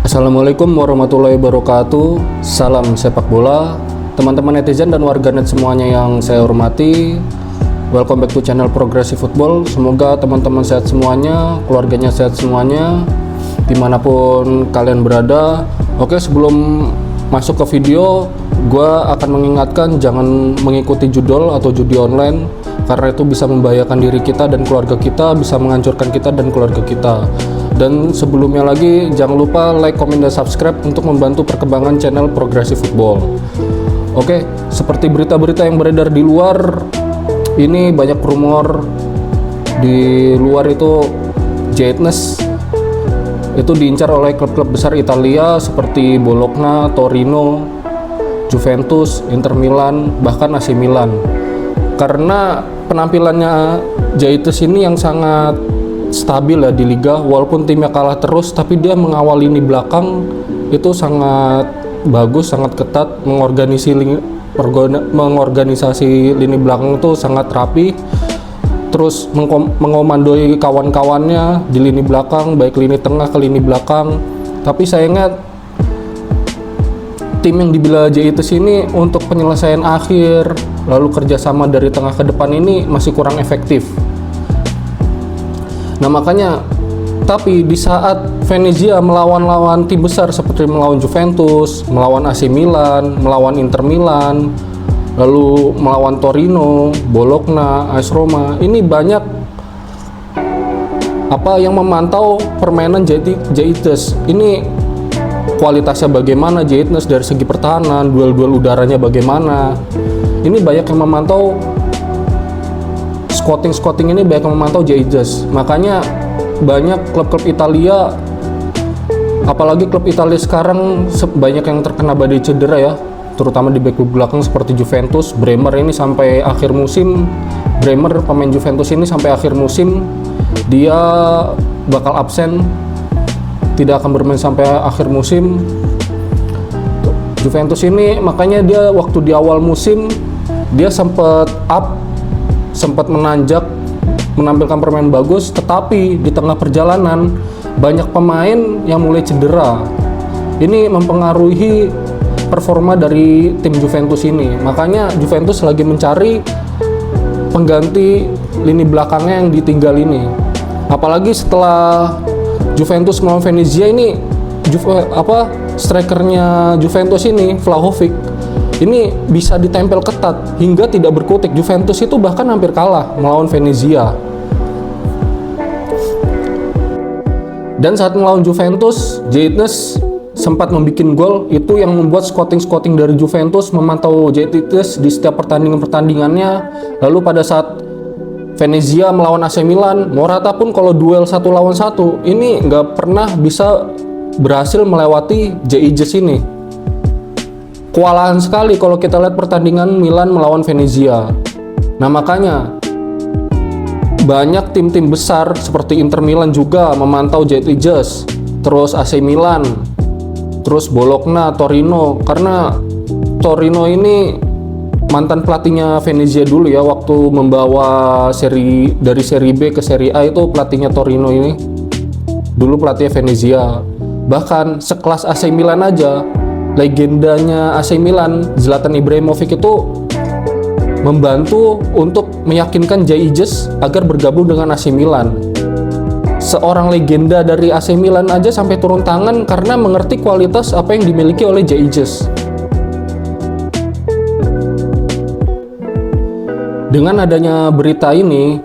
Assalamualaikum warahmatullahi wabarakatuh. Salam sepak bola, teman-teman netizen dan warganet semuanya yang saya hormati. Welcome back to channel Progressive Football. Semoga teman-teman sehat semuanya, keluarganya sehat semuanya, dimanapun kalian berada. Oke, sebelum masuk ke video, gue akan mengingatkan jangan mengikuti judul atau judi online, karena itu bisa membahayakan diri kita dan keluarga kita, bisa menghancurkan kita dan keluarga kita. Dan sebelumnya lagi, jangan lupa like, komen, dan subscribe untuk membantu perkembangan channel Progressive Football. Oke, seperti berita-berita yang beredar di luar, ini banyak rumor di luar itu Jaitnes itu diincar oleh klub-klub besar Italia seperti Bologna, Torino, Juventus, Inter Milan, bahkan AC Milan. Karena penampilannya Jaitnes ini yang sangat stabil ya di liga, walaupun timnya kalah terus, tapi dia mengawal lini belakang itu sangat bagus, sangat ketat, mengorganisasi lini belakang itu sangat rapi, terus mengomandoi kawan-kawannya di lini belakang, baik lini tengah ke lini belakang. Tapi sayangnya tim yang dibela Jaitnes ini untuk penyelesaian akhir lalu kerjasama dari tengah ke depan ini masih kurang efektif. Nah makanya, tapi di saat Venezia melawan tim besar seperti melawan Juventus, melawan AC Milan, melawan Inter Milan, lalu melawan Torino, Bologna, AS Roma, ini banyak yang memantau permainan Jaitnes. Ini kualitasnya bagaimana Jaitnes dari segi pertahanan, duel-duel udaranya bagaimana. Ini banyak yang memantau scouting ini, banyak yang memantau Jaitnes. Makanya banyak klub-klub Italia, apalagi klub Italia sekarang banyak yang terkena badai cedera ya, terutama di back belakang seperti Juventus. Bremer ini sampai akhir musim, pemain Juventus ini sampai akhir musim dia bakal absen, tidak akan bermain sampai akhir musim. Juventus ini makanya dia waktu di awal musim dia sempat menanjak, menampilkan permainan bagus, tetapi di tengah perjalanan banyak pemain yang mulai cedera. Ini mempengaruhi performa dari tim Juventus ini. Makanya Juventus lagi mencari pengganti lini belakangnya yang ditinggal ini. Apalagi setelah Juventus melawan Venezia ini, strikernya Juventus ini, Vlahovic, ini bisa ditempel ketat hingga tidak berkutik. Juventus itu bahkan hampir kalah melawan Venezia. Dan saat melawan Juventus, Jaitnes sempat membuat gol, itu yang membuat scouting dari Juventus memantau Jaitnes di setiap pertandingannya. Lalu pada saat Venezia melawan AC Milan, Morata pun kalau duel 1 lawan 1 ini nggak pernah bisa berhasil melewati Jaitnes ini. Kewalahan sekali kalau kita lihat pertandingan Milan melawan Venezia. Nah makanya banyak tim-tim besar seperti Inter Milan juga memantau Jaitnes, terus AC Milan, terus Bologna, Torino, karena Torino ini mantan pelatihnya Venezia dulu ya, waktu membawa dari seri B ke seri A itu pelatihnya Torino ini dulu pelatihnya Venezia. Bahkan sekelas AC Milan aja, legendanya AC Milan, Zlatan Ibrahimovic itu membantu untuk meyakinkan Jaitnes agar bergabung dengan AC Milan. Seorang legenda dari AC Milan aja sampai turun tangan karena mengerti kualitas apa yang dimiliki oleh Jaitnes. Dengan adanya berita ini,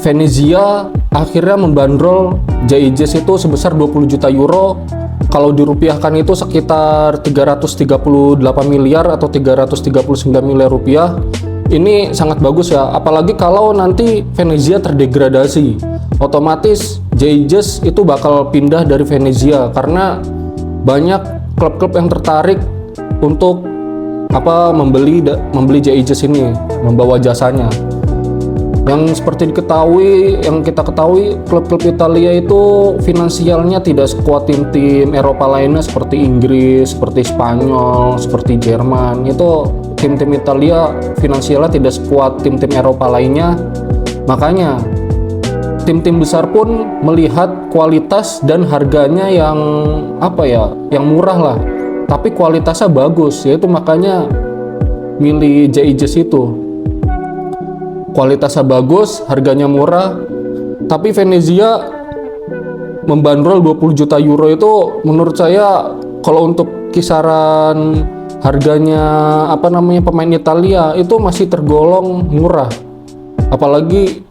Venezia akhirnya membandrol Jaitnes itu sebesar 20 juta euro. Kalau dirupiahkan itu sekitar 338 miliar atau 339 miliar rupiah. Ini sangat bagus ya, apalagi kalau nanti Venezia terdegradasi, otomatis Jaitnes itu bakal pindah dari Venezia karena banyak klub-klub yang tertarik untuk membeli Jaitnes ini, membawa jasanya. Yang seperti yang kita ketahui, klub-klub Italia itu finansialnya tidak sekuat tim-tim Eropa lainnya seperti Inggris, seperti Spanyol, seperti Jerman. Itu tim-tim Italia finansialnya tidak sekuat tim-tim Eropa lainnya. Makanya tim-tim besar pun melihat kualitas dan harganya yang yang murah lah, tapi kualitasnya bagus, yaitu makanya milih JIJS itu. Kualitasnya bagus, harganya murah, tapi Venezia membandrol 20 juta euro itu menurut saya kalau untuk kisaran harganya pemain Italia itu masih tergolong murah. Apalagi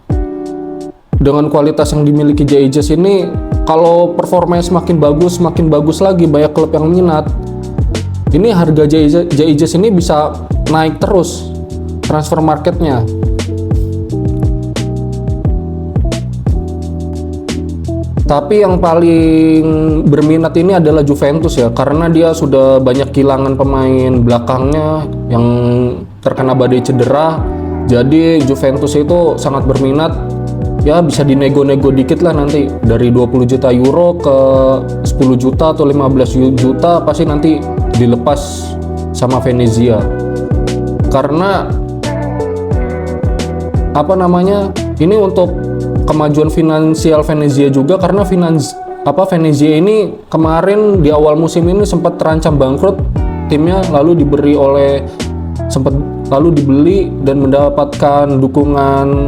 dengan kualitas yang dimiliki JIJS ini, kalau performanya semakin bagus lagi, banyak klub yang minat, ini harga JIJS ini bisa naik terus transfer marketnya. Tapi yang paling berminat ini adalah Juventus ya, karena dia sudah banyak kehilangan pemain belakangnya yang terkena badai cedera. Jadi Juventus itu sangat berminat, ya bisa dinego-nego dikit lah nanti, dari 20 juta euro ke 10 juta atau 15 juta pasti nanti dilepas sama Venezia. Karena ini untuk kemajuan finansial Venezia juga, karena Venezia ini kemarin di awal musim ini sempat terancam bangkrut timnya, lalu dibeli dan mendapatkan dukungan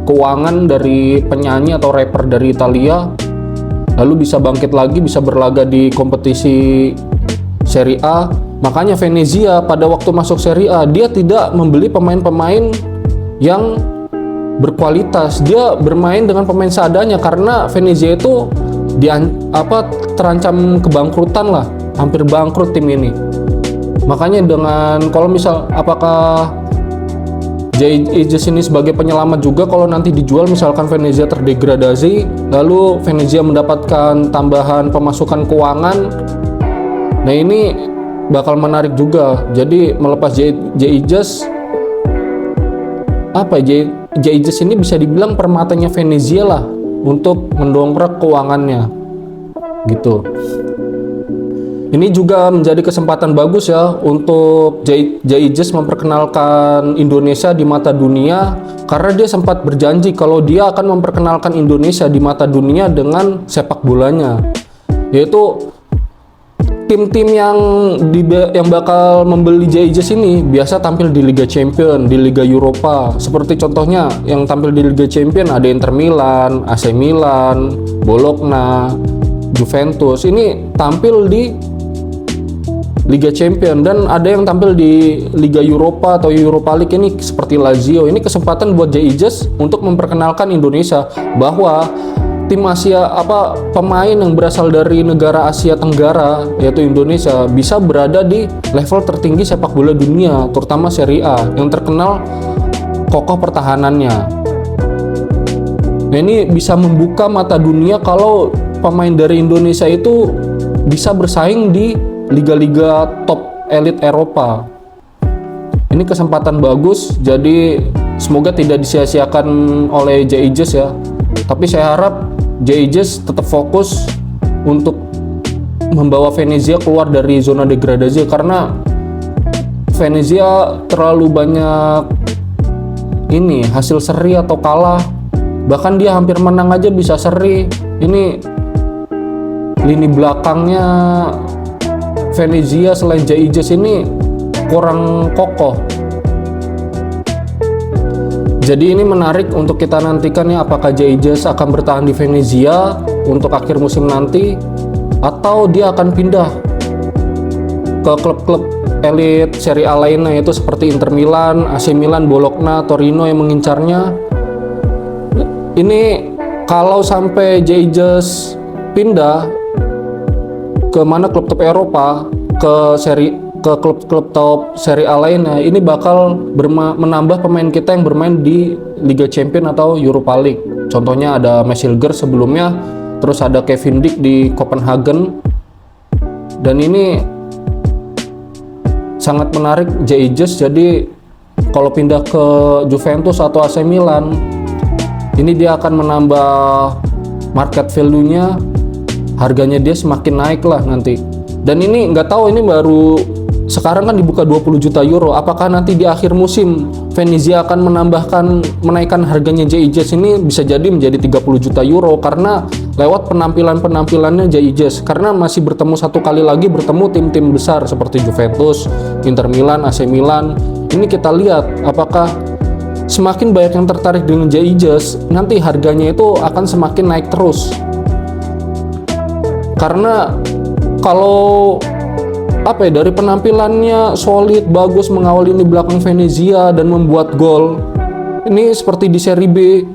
keuangan dari penyanyi atau rapper dari Italia, lalu bisa bangkit lagi, bisa berlaga di kompetisi Serie A. Makanya Venezia pada waktu masuk Serie A dia tidak membeli pemain-pemain yang berkualitas, dia bermain dengan pemain seadanya, karena Venezia itu terancam kebangkrutan lah, hampir bangkrut tim ini. Makanya apakah JIJS ini sebagai penyelamat juga kalau nanti dijual, misalkan Venezia terdegradasi, lalu Venezia mendapatkan tambahan pemasukan keuangan. Nah ini bakal menarik juga. Jadi melepas JIJS, JIJS ini bisa dibilang permatanya Venezia lah untuk mendongkrak keuangannya gitu. Ini juga menjadi kesempatan bagus ya untuk JIJS memperkenalkan Indonesia di mata dunia, karena dia sempat berjanji kalau dia akan memperkenalkan Indonesia di mata dunia dengan sepak bolanya, yaitu tim-tim yang bakal membeli JIJS ini biasa tampil di Liga Champions, di Liga Eropa. Seperti contohnya yang tampil di Liga Champions ada Inter Milan, AC Milan, Bologna, Juventus. Ini tampil di Liga Champions, dan ada yang tampil di Liga Eropa atau Europa League ini seperti Lazio. Ini kesempatan buat JIJS untuk memperkenalkan Indonesia bahwa tim Asia pemain yang berasal dari negara Asia Tenggara yaitu Indonesia bisa berada di level tertinggi sepak bola dunia, terutama Serie A yang terkenal kokoh pertahanannya. Nah, ini bisa membuka mata dunia kalau pemain dari Indonesia itu bisa bersaing di liga-liga top elit Eropa. Ini kesempatan bagus, jadi semoga tidak disia-siakan oleh JIJS ya. Tapi saya harap JIJS tetap fokus untuk membawa Venezia keluar dari zona degradasi, karena Venezia terlalu banyak hasil seri atau kalah. Bahkan dia hampir menang aja bisa seri. Ini lini belakangnya Venezia selain JIJS ini kurang kokoh. Jadi ini menarik untuk kita nantikan ya, apakah JIJS akan bertahan di Venezia untuk akhir musim nanti, atau dia akan pindah ke klub-klub elit Serie A lainnya, yaitu seperti Inter Milan, AC Milan, Bologna, Torino yang mengincarnya. Ini kalau sampai JIJS pindah ke mana klub-klub Eropa, ke klub-klub top Serie A lainnya, ini bakal menambah pemain kita yang bermain di Liga Champions atau Europa League. Contohnya ada Messilger sebelumnya, terus ada Kevin Dick di Copenhagen. Dan ini sangat menarik JIJS. Jadi kalau pindah ke Juventus atau AC Milan, ini dia akan menambah market value-nya, harganya dia semakin naik lah nanti. Dan ini nggak tahu, ini baru sekarang kan dibuka 20 juta euro. Apakah nanti di akhir musim Venezia akan menaikkan harganya Jay-Jazz ini? Bisa jadi menjadi 30 juta euro karena lewat penampilannya Jay-Jazz, karena masih bertemu satu kali lagi bertemu tim-tim besar seperti Juventus, Inter Milan, AC Milan. Ini kita lihat apakah semakin banyak yang tertarik dengan Jay-Jazz, nanti harganya itu akan semakin naik terus. Karena kalau dari penampilannya solid, bagus, mengawal lini belakang Venezia dan membuat gol. Ini seperti di Serie B,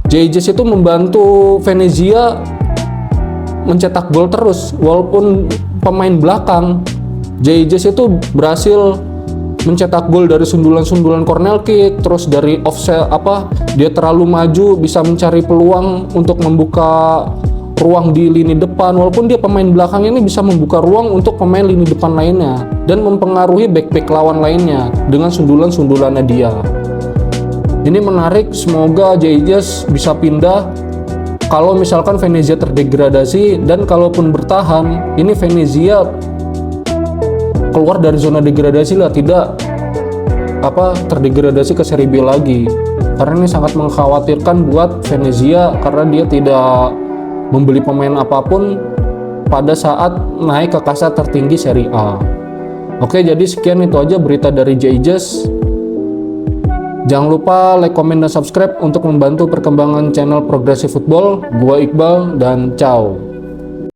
Jay-Jazz itu membantu Venezia mencetak gol terus walaupun pemain belakang. Jay-Jazz itu berhasil mencetak gol dari sundulan-sundulan corner kick, terus dari offset dia terlalu maju bisa mencari peluang untuk membuka ruang di lini depan, walaupun dia pemain belakang ini bisa membuka ruang untuk pemain lini depan lainnya dan mempengaruhi back-back lawan lainnya dengan sundulan-sundulannya dia. Ini menarik, semoga Jay-Jazz bisa pindah kalau misalkan Venezia terdegradasi, dan kalaupun bertahan, ini Venezia keluar dari zona degradasi lah, tidak terdegradasi ke Serie B lagi. Karena ini sangat mengkhawatirkan buat Venezia karena dia tidak membeli pemain apapun pada saat naik ke kasta tertinggi Serie A. Oke, jadi sekian itu aja berita dari Jay-Jazz. Jangan lupa like, komen, dan subscribe untuk membantu perkembangan channel Progresif Football. Gua Iqbal dan ciao.